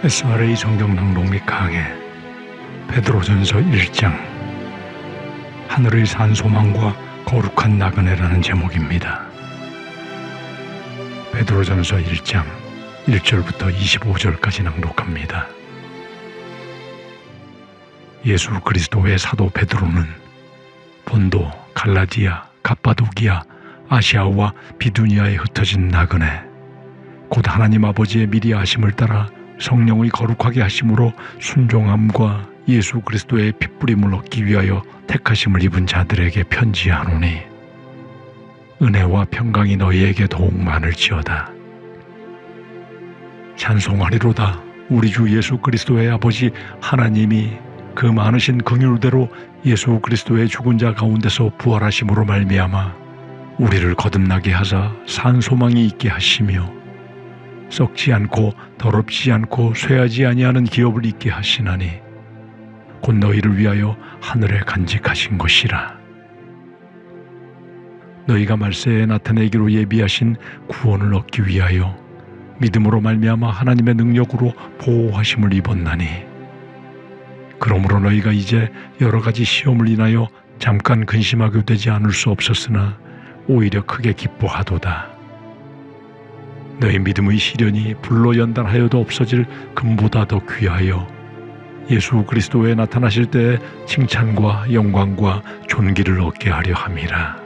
SRA 성경 낭독 및 강해 베드로전서 1장 하늘의 산 소망과 거룩한 나그네라는 제목입니다. 베드로전서 1장 1절부터 25절까지 낭독합니다. 예수 그리스도의 사도 베드로는 본도, 갈라디아, 갑바도기아, 아시아와 비두니아에 흩어진 나그네 곧 하나님 아버지의 미리 아심을 따라 성령의 거룩하게 하심으로 순종함과 예수 그리스도의 핏부림을 얻기 위하여 택하심을 입은 자들에게 편지하노니 은혜와 평강이 너희에게 더욱 많을지어다. 찬송하리로다. 우리 주 예수 그리스도의 아버지 하나님이 그 많으신 긍휼대로 예수 그리스도의 죽은 자 가운데서 부활하심으로 말미암아 우리를 거듭나게 하사 산 소망이 있게 하시며 썩지 않고 더럽지 않고 쇠하지 아니하는 기업을 있게 하시나니 곧 너희를 위하여 하늘에 간직하신 것이라. 너희가 말세에 나타내기로 예비하신 구원을 얻기 위하여 믿음으로 말미암아 하나님의 능력으로 보호하심을 입었나니 그러므로 너희가 이제 여러 가지 시험을 인하여 잠깐 근심하게 되지 않을 수 없었으나 오히려 크게 기뻐하도다. 너희 믿음의 시련이 불로 연단하여도 없어질 금보다 더 귀하여 예수 그리스도에 나타나실 때에 칭찬과 영광과 존귀를 얻게 하려 함이라.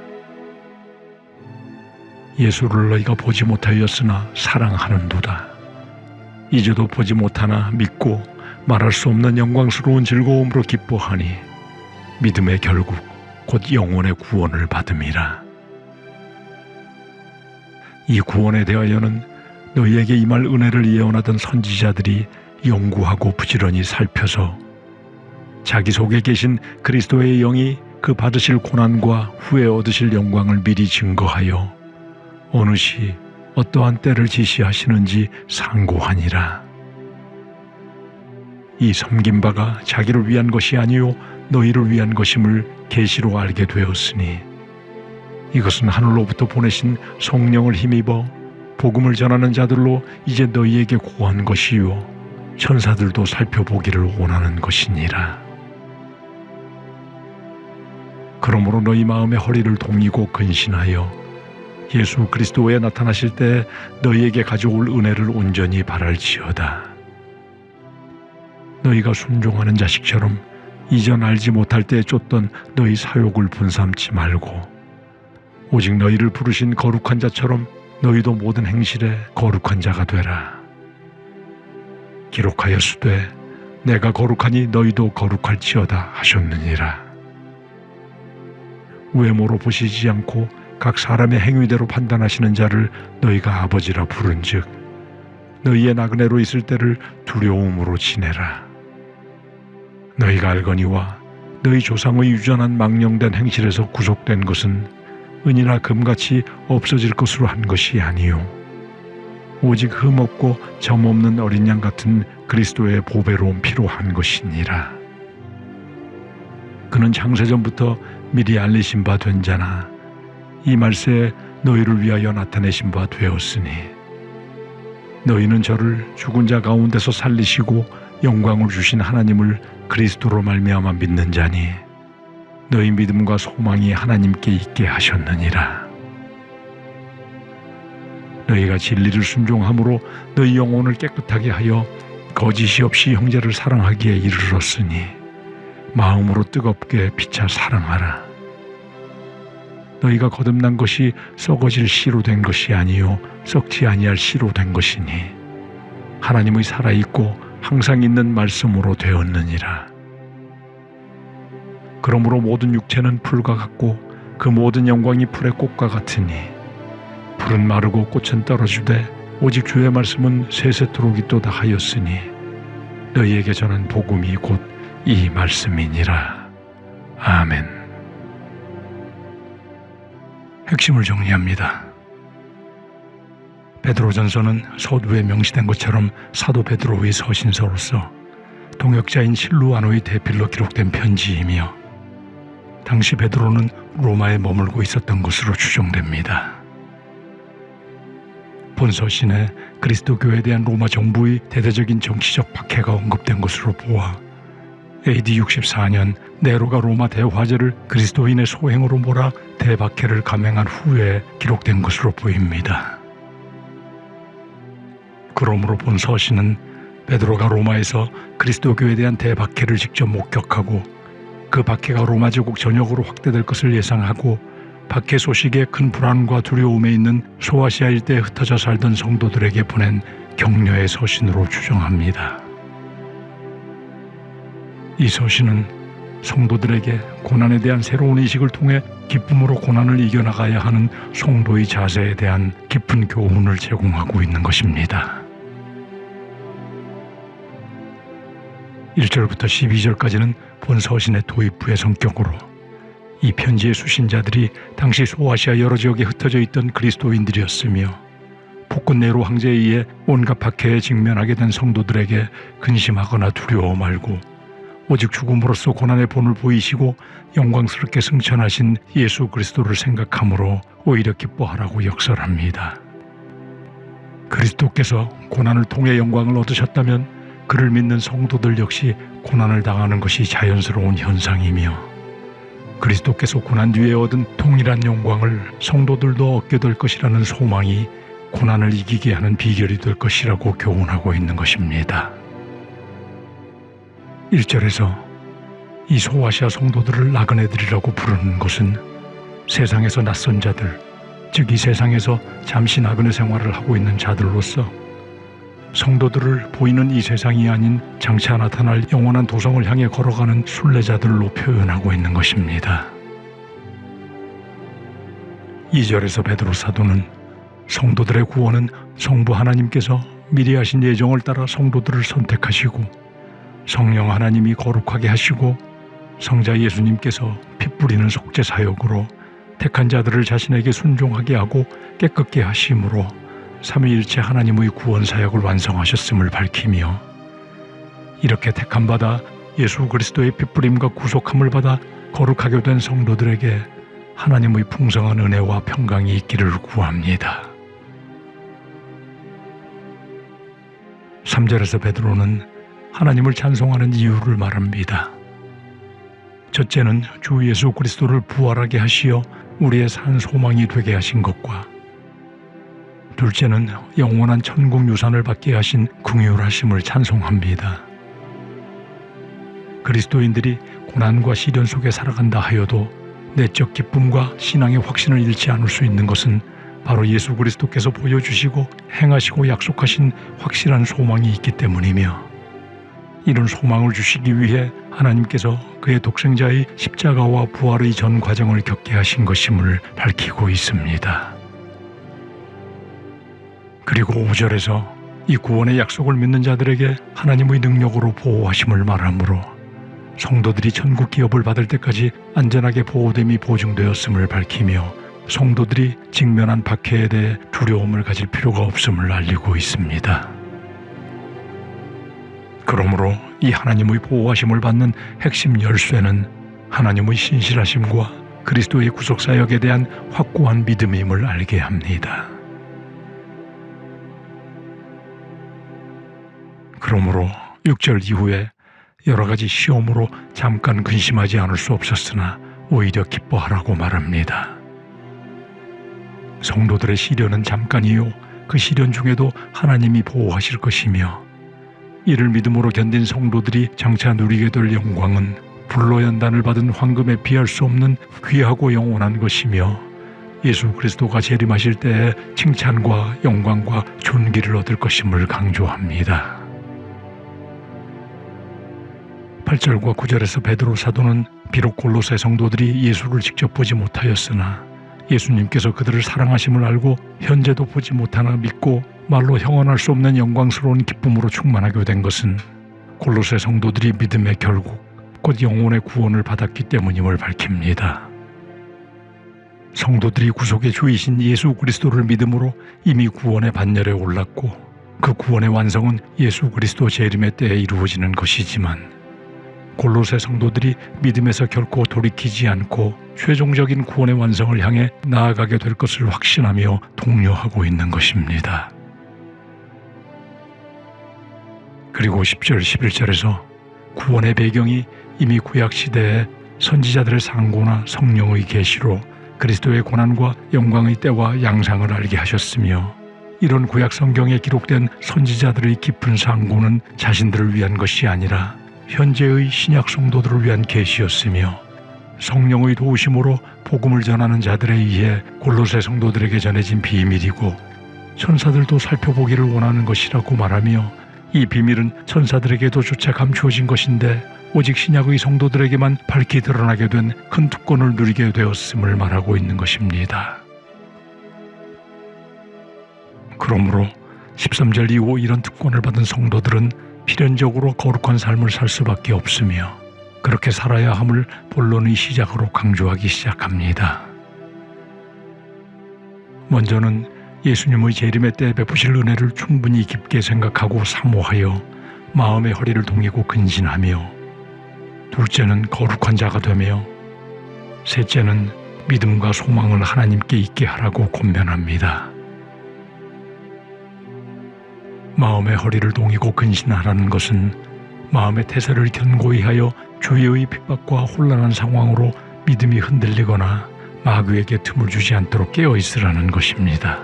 예수를 너희가 보지 못하였으나 사랑하는도다. 이제도 보지 못하나 믿고 말할 수 없는 영광스러운 즐거움으로 기뻐하니 믿음의 결국 곧 영혼의 구원을 받음이라. 이 구원에 대하여는 너희에게 임할 은혜를 예언하던 선지자들이 연구하고 부지런히 살펴서 자기 속에 계신 그리스도의 영이 그 받으실 고난과 후에 얻으실 영광을 미리 증거하여 어느 시 어떠한 때를 지시하시는지 상고하니라. 이 섬긴 바가 자기를 위한 것이 아니요 너희를 위한 것임을 계시로 알게 되었으니 이것은 하늘로부터 보내신 성령을 힘입어 복음을 전하는 자들로 이제 너희에게 고한 것이요 천사들도 살펴보기를 원하는 것이니라. 그러므로 너희 마음의 허리를 동이고 근신하여 예수 그리스도에 나타나실 때 너희에게 가져올 은혜를 온전히 바랄지어다. 너희가 순종하는 자식처럼 이전 알지 못할 때 쫓던 너희 사욕을 분삼지 말고 오직 너희를 부르신 거룩한 자처럼 너희도 모든 행실에 거룩한 자가 되라. 기록하였으되 내가 거룩하니 너희도 거룩할지어다 하셨느니라. 외모로 보시지 않고 각 사람의 행위대로 판단하시는 자를 너희가 아버지라 부른즉 너희의 나그네로 있을 때를 두려움으로 지내라. 너희가 알거니와 너희 조상의 유전한 망령된 행실에서 구속된 것은 은이나 금같이 없어질 것으로 한 것이 아니요 오직 흠없고 점없는 어린 양 같은 그리스도의 보배로운 피로 한 것이니라. 그는 창세전부터 미리 알리신 바 된 자나 이 말세에 너희를 위하여 나타내신 바 되었으니 너희는 저를 죽은 자 가운데서 살리시고 영광을 주신 하나님을 그리스도로 말미암아 믿는 자니 너희 믿음과 소망이 하나님께 있게 하셨느니라. 너희가 진리를 순종함으로 너희 영혼을 깨끗하게 하여 거짓이 없이 형제를 사랑하기에 이르렀으니 마음으로 뜨겁게 피차 사랑하라. 너희가 거듭난 것이 썩어질 씨로 된 것이 아니요 썩지 아니할 씨로 된 것이니 하나님의 살아있고 항상 있는 말씀으로 되었느니라. 그러므로 모든 육체는 풀과 같고 그 모든 영광이 풀의 꽃과 같으니 풀은 마르고 꽃은 떨어지되 오직 주의 말씀은 세세토록 있도다 하였으니 너희에게 전한 복음이 곧 이 말씀이니라. 아멘. 핵심을 정리합니다. 베드로전서는 서두에 명시된 것처럼 사도 베드로의 서신서로서 동역자인 실루아노의 대필로 기록된 편지이며 당시 베드로는 로마에 머물고 있었던 것으로 추정됩니다. 본서신에 그리스도교에 대한 로마 정부의 대대적인 정치적 박해가 언급된 것으로 보아 AD 64년 네로가 로마 대화재를 그리스도인의 소행으로 몰아 대박해를 감행한 후에 기록된 것으로 보입니다. 그러므로 본서신은 베드로가 로마에서 그리스도교에 대한 대박해를 직접 목격하고 그 박해가 로마 제국 전역으로 확대될 것을 예상하고 박해 소식에 큰 불안과 두려움에 있는 소아시아 일대에 흩어져 살던 성도들에게 보낸 격려의 서신으로 추정합니다. 이 서신은 성도들에게 고난에 대한 새로운 인식을 통해 기쁨으로 고난을 이겨나가야 하는 성도의 자세에 대한 깊은 교훈을 제공하고 있는 것입니다. 1절부터 12절까지는 본 서신의 도입부의 성격으로 이 편지의 수신자들이 당시 소아시아 여러 지역에 흩어져 있던 그리스도인들이었으며 폭군 네로 황제에 의해 온갖 박해에 직면하게 된 성도들에게 근심하거나 두려워 말고 오직 죽음으로써 고난의 본을 보이시고 영광스럽게 승천하신 예수 그리스도를 생각함으로 오히려 기뻐하라고 역설합니다. 그리스도께서 고난을 통해 영광을 얻으셨다면 그를 믿는 성도들 역시 고난을 당하는 것이 자연스러운 현상이며 그리스도께서 고난 뒤에 얻은 동일한 영광을 성도들도 얻게 될 것이라는 소망이 고난을 이기게 하는 비결이 될 것이라고 교훈하고 있는 것입니다. 1절에서 이 소아시아 성도들을 나그네들이라고 부르는 것은 세상에서 낯선 자들, 즉 이 세상에서 잠시 나그네 생활을 하고 있는 자들로서 성도들을 보이는 이 세상이 아닌 장차 나타날 영원한 도성을 향해 걸어가는 순례자들로 표현하고 있는 것입니다. 2절에서 베드로 사도는 성도들의 구원은 성부 하나님께서 미리 하신 예정을 따라 성도들을 선택하시고 성령 하나님이 거룩하게 하시고 성자 예수님께서 피 뿌리는 속죄 사역으로 택한 자들을 자신에게 순종하게 하고 깨끗게 하심으로 삼위일체 하나님의 구원 사역을 완성하셨음을 밝히며 이렇게 택함받아 예수 그리스도의 피 뿌림과 구속함을 받아 거룩하게 된 성도들에게 하나님의 풍성한 은혜와 평강이 있기를 구합니다. 3절에서 베드로는 하나님을 찬송하는 이유를 말합니다. 첫째는 주 예수 그리스도를 부활하게 하시어 우리의 산 소망이 되게 하신 것과 둘째는 영원한 천국 유산을 받게 하신 긍휼하심을 찬송합니다. 그리스도인들이 고난과 시련 속에 살아간다 하여도 내적 기쁨과 신앙의 확신을 잃지 않을 수 있는 것은 바로 예수 그리스도께서 보여주시고 행하시고 약속하신 확실한 소망이 있기 때문이며 이런 소망을 주시기 위해 하나님께서 그의 독생자의 십자가와 부활의 전 과정을 겪게 하신 것임을 밝히고 있습니다. 그리고 5절에서 이 구원의 약속을 믿는 자들에게 하나님의 능력으로 보호하심을 말하므로 성도들이 천국 기업을 받을 때까지 안전하게 보호됨이 보증되었음을 밝히며 성도들이 직면한 박해에 대해 두려움을 가질 필요가 없음을 알리고 있습니다. 그러므로 이 하나님의 보호하심을 받는 핵심 열쇠는 하나님의 신실하심과 그리스도의 구속사역에 대한 확고한 믿음임을 알게 합니다. 그러므로 6절 이후에 여러 가지 시험으로 잠깐 근심하지 않을 수 없었으나 오히려 기뻐하라고 말합니다. 성도들의 시련은 잠깐이요 그 시련 중에도 하나님이 보호하실 것이며 이를 믿음으로 견딘 성도들이 장차 누리게 될 영광은 불로 연단을 받은 황금에 비할 수 없는 귀하고 영원한 것이며 예수 그리스도가 재림하실 때에 칭찬과 영광과 존귀를 얻을 것임을 강조합니다. 8절과 9절에서 베드로 사도는 비록 골로새 성도들이 예수를 직접 보지 못하였으나 예수님께서 그들을 사랑하심을 알고 현재도 보지 못하나 믿고 말로 형언할 수 없는 영광스러운 기쁨으로 충만하게 된 것은 골로새 성도들이 믿음의 결국 곧 영혼의 구원을 받았기 때문임을 밝힙니다. 성도들이 구속의 주이신 예수 그리스도를 믿음으로 이미 구원의 반열에 올랐고 그 구원의 완성은 예수 그리스도 재림의 때에 이루어지는 것이지만 골로새 성도들이 믿음에서 결코 돌이키지 않고 최종적인 구원의 완성을 향해 나아가게 될 것을 확신하며 독려하고 있는 것입니다. 그리고 10절, 11절에서 구원의 배경이 이미 구약시대에 선지자들의 상고나 성령의 계시로 그리스도의 고난과 영광의 때와 양상을 알게 하셨으며, 이런 구약 성경에 기록된 선지자들의 깊은 상고는 자신들을 위한 것이 아니라 현재의 신약 성도들을 위한 계시였으며, 성령의 도우심으로 복음을 전하는 자들에 의해 골로새 성도들에게 전해진 비밀이고 천사들도 살펴보기를 원하는 것이라고 말하며, 이 비밀은 천사들에게도 조차 감추어진 것인데 오직 신약의 성도들에게만 밝히 드러나게 된 큰 특권을 누리게 되었음을 말하고 있는 것입니다. 그러므로 13절 이후 이런 특권을 받은 성도들은 필연적으로 거룩한 삶을 살 수밖에 없으며 그렇게 살아야 함을 본론의 시작으로 강조하기 시작합니다. 먼저는 예수님의 재림의 때 베푸실 은혜를 충분히 깊게 생각하고 사모하여 마음의 허리를 동이고 근신하며, 둘째는 거룩한 자가 되며, 셋째는 믿음과 소망을 하나님께 있게 하라고 권면합니다. 마음의 허리를 동이고 근신하라는 것은 마음의 태세를 견고히 하여 주위의 핍박과 혼란한 상황으로 믿음이 흔들리거나 마귀에게 틈을 주지 않도록 깨어있으라는 것입니다.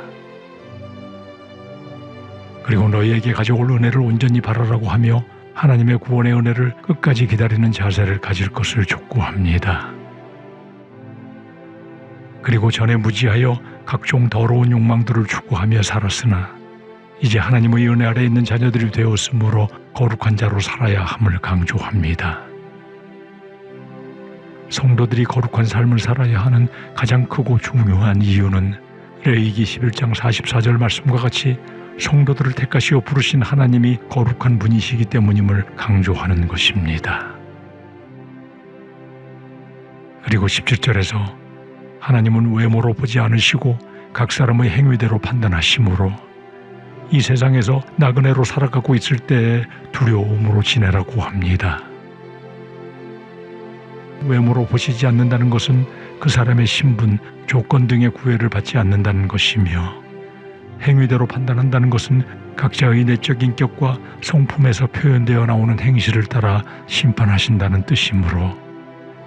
그리고 너희에게 가져올 은혜를 온전히 바라라고 하며 하나님의 구원의 은혜를 끝까지 기다리는 자세를 가질 것을 촉구합니다. 그리고 전에 무지하여 각종 더러운 욕망들을 추구하며 살았으나 이제 하나님의 은혜 아래 있는 자녀들이 되었으므로 거룩한 자로 살아야 함을 강조합니다. 성도들이 거룩한 삶을 살아야 하는 가장 크고 중요한 이유는 레위기 11장 44절 말씀과 같이 성도들을 택하시어 부르신 하나님이 거룩한 분이시기 때문임을 강조하는 것입니다. 그리고 17절에서 하나님은 외모로 보지 않으시고 각 사람의 행위대로 판단하심으로 이 세상에서 나그네로 살아가고 있을 때에 두려움으로 지내라고 합니다. 외모로 보시지 않는다는 것은 그 사람의 신분, 조건 등의 구애를 받지 않는다는 것이며, 행위대로 판단한다는 것은 각자의 내적 인격과 성품에서 표현되어 나오는 행실을 따라 심판하신다는 뜻이므로,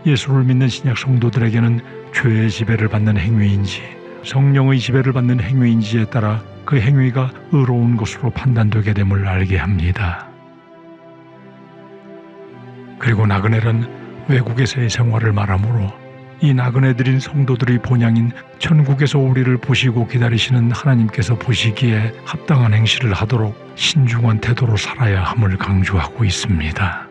예수를 믿는 신약 성도들에게는 죄의 지배를 받는 행위인지 성령의 지배를 받는 행위인지에 따라 그 행위가 의로운 것으로 판단되게 됨을 알게 합니다. 그리고 나그네란 외국에서의 생활을 말하므로 이 나그네들인 성도들의 본향인 천국에서 우리를 보시고 기다리시는 하나님께서 보시기에 합당한 행실을 하도록 신중한 태도로 살아야 함을 강조하고 있습니다.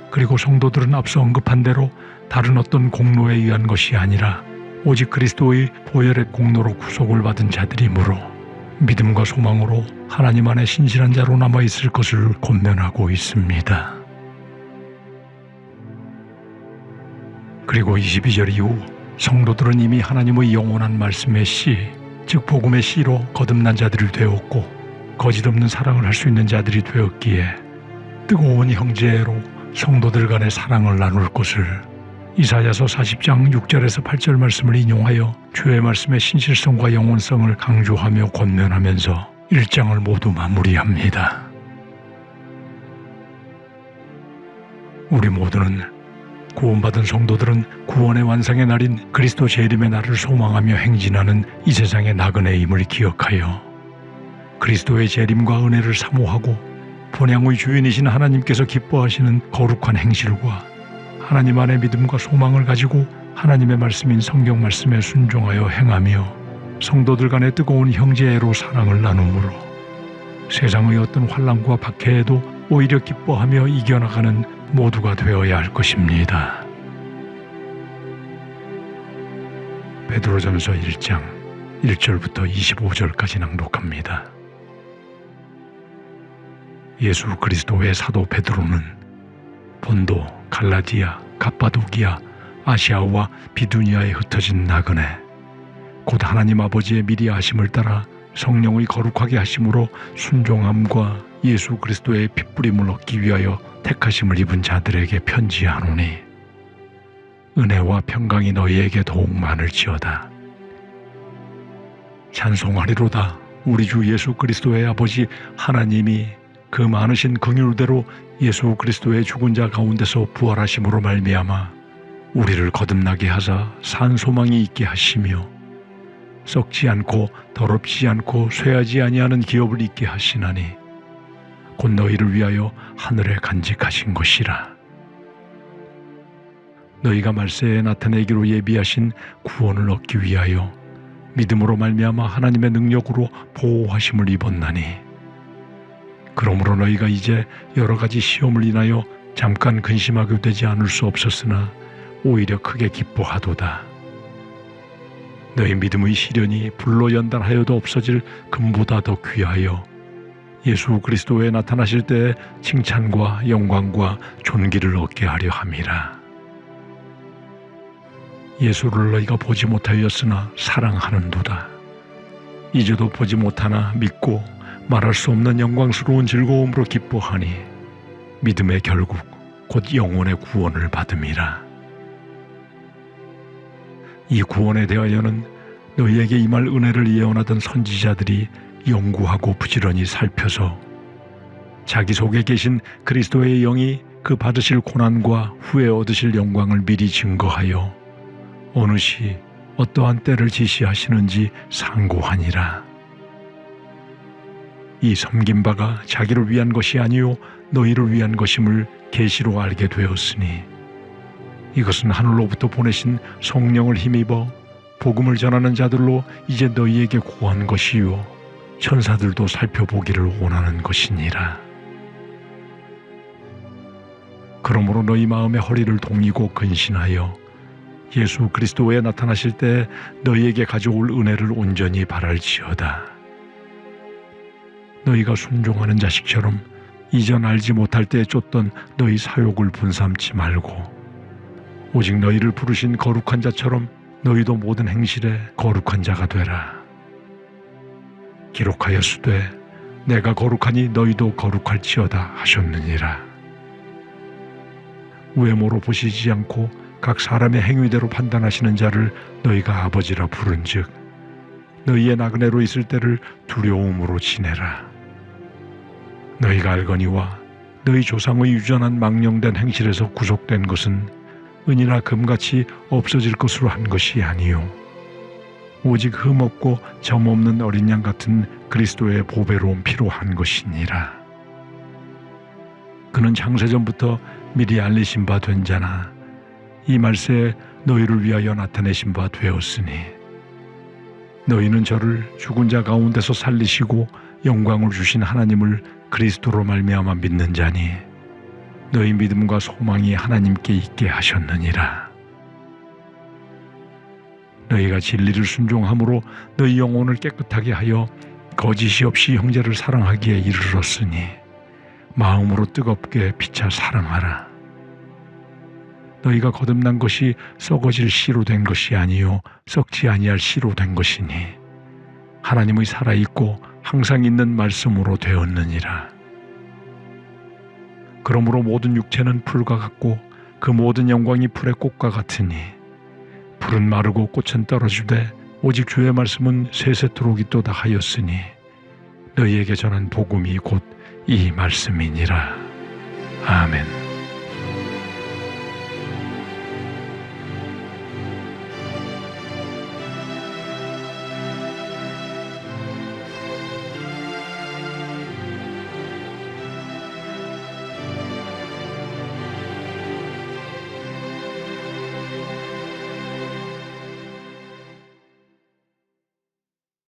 그리고 성도들은 앞서 언급한 대로 다른 어떤 공로에 의한 것이 아니라 오직 그리스도의 보혈의 공로로 구속을 받은 자들이므로 믿음과 소망으로 하나님 안에 신실한 자로 남아있을 것을 권면하고 있습니다. 그리고 22절 이후 성도들은 이미 하나님의 영원한 말씀의 씨, 즉 복음의 씨로 거듭난 자들이 되었고 거짓 없는 사랑을 할 수 있는 자들이 되었기에 뜨거운 형제로 성도들 간의 사랑을 나눌 것을 이사야서 40장 6절에서 8절 말씀을 인용하여 주의 말씀의 신실성과 영원성을 강조하며 권면하면서 1장을 모두 마무리합니다. 우리 모두는 구원받은 성도들은 구원의 완성의 날인 그리스도 재림의 날을 소망하며 행진하는 이 세상의 나그네임을 기억하여 그리스도의 재림과 은혜를 사모하고 본향의 주인이신 하나님께서 기뻐하시는 거룩한 행실과 하나님 안에 믿음과 소망을 가지고 하나님의 말씀인 성경 말씀에 순종하여 행하며 성도들 간의 뜨거운 형제애로 사랑을 나누므로 세상의 어떤 환난과 박해에도 오히려 기뻐하며 이겨나가는 모두가 되어야 할 것입니다. 베드로전서 1장 1절부터 25절까지 낭독합니다. 예수 그리스도의 사도 베드로는 본도, 갈라디아, 갑바도기아, 아시아와 비두니아에 흩어진 나그네, 곧 하나님 아버지의 미리 아심을 따라 성령의 거룩하게 하심으로 순종함과 예수 그리스도의 핏부림을 얻기 위하여 택하심을 입은 자들에게 편지하노니 은혜와 평강이 너희에게 더욱 많을지어다. 찬송하리로다. 우리 주 예수 그리스도의 아버지 하나님이 그 많으신 긍휼대로 예수 그리스도의 죽은 자 가운데서 부활하심으로 말미암아 우리를 거듭나게 하사 산 소망이 있게 하시며 썩지 않고 더럽지 않고 쇠하지 아니하는 기업을 있게 하시나니 곧 너희를 위하여 하늘에 간직하신 것이라. 너희가 말세에 나타내기로 예비하신 구원을 얻기 위하여 믿음으로 말미암아 하나님의 능력으로 보호하심을 입었나니 그러므로 너희가 이제 여러 가지 시험을 인하여 잠깐 근심하게 되지 않을 수 없었으나 오히려 크게 기뻐하도다. 너희 믿음의 시련이 불로 연단하여도 없어질 금보다 더 귀하여 예수 그리스도에 나타나실 때에 칭찬과 영광과 존귀를 얻게 하려 함이라. 예수를 너희가 보지 못하였으나 사랑하는도다. 이제도 보지 못하나 믿고 말할 수 없는 영광스러운 즐거움으로 기뻐하니 믿음의 결국 곧 영혼의 구원을 받음이라. 이 구원에 대하여는 너희에게 임할 은혜를 예언하던 선지자들이 연구하고 부지런히 살펴서 자기 속에 계신 그리스도의 영이 그 받으실 고난과 후에 얻으실 영광을 미리 증거하여 어느 시 어떠한 때를 지시하시는지 상고하니라. 이 섬긴 바가 자기를 위한 것이 아니요 너희를 위한 것임을 계시로 알게 되었으니 이것은 하늘로부터 보내신 성령을 힘입어 복음을 전하는 자들로 이제 너희에게 고한 것이요 천사들도 살펴보기를 원하는 것이니라. 그러므로 너희 마음의 허리를 동이고 근신하여 예수 그리스도에 나타나실 때 너희에게 가져올 은혜를 온전히 바랄지어다. 너희가 순종하는 자식처럼 이전 알지 못할 때 쫓던 너희 사욕을 분삼지 말고 오직 너희를 부르신 거룩한 자처럼 너희도 모든 행실에 거룩한 자가 되라. 기록하였으되 내가 거룩하니 너희도 거룩할지어다 하셨느니라. 외모로 보시지 않고 각 사람의 행위대로 판단하시는 자를 너희가 아버지라 부른즉 너희의 나그네로 있을 때를 두려움으로 지내라. 너희가 알거니와 너희 조상의 유전한 망령된 행실에서 구속된 것은 은이나 금같이 없어질 것으로 한 것이 아니요 오직 흠없고 점없는 어린 양 같은 그리스도의 보배로운 피로 한 것이니라. 그는 창세전부터 미리 알리신 바 된 자나 이 말세에 너희를 위하여 나타내신 바 되었으니 너희는 저를 죽은 자 가운데서 살리시고 영광을 주신 하나님을 그리스도로 말미암아 믿는 자니 너희 믿음과 소망이 하나님께 있게 하셨느니라. 너희가 진리를 순종함으로 너희 영혼을 깨끗하게 하여 거짓이 없이 형제를 사랑하기에 이르렀으니 마음으로 뜨겁게 피차 사랑하라. 너희가 거듭난 것이 썩어질 씨로 된 것이 아니요 썩지 아니할 씨로 된 것이니 하나님의 살아있고 항상 있는 말씀으로 되었느니라. 그러므로 모든 육체는 풀과 같고 그 모든 영광이 풀의 꽃과 같으니 풀은 마르고 꽃은 떨어지되 오직 주의 말씀은 세세토록 있도다 하였으니 너희에게 전한 복음이 곧 이 말씀이니라. 아멘.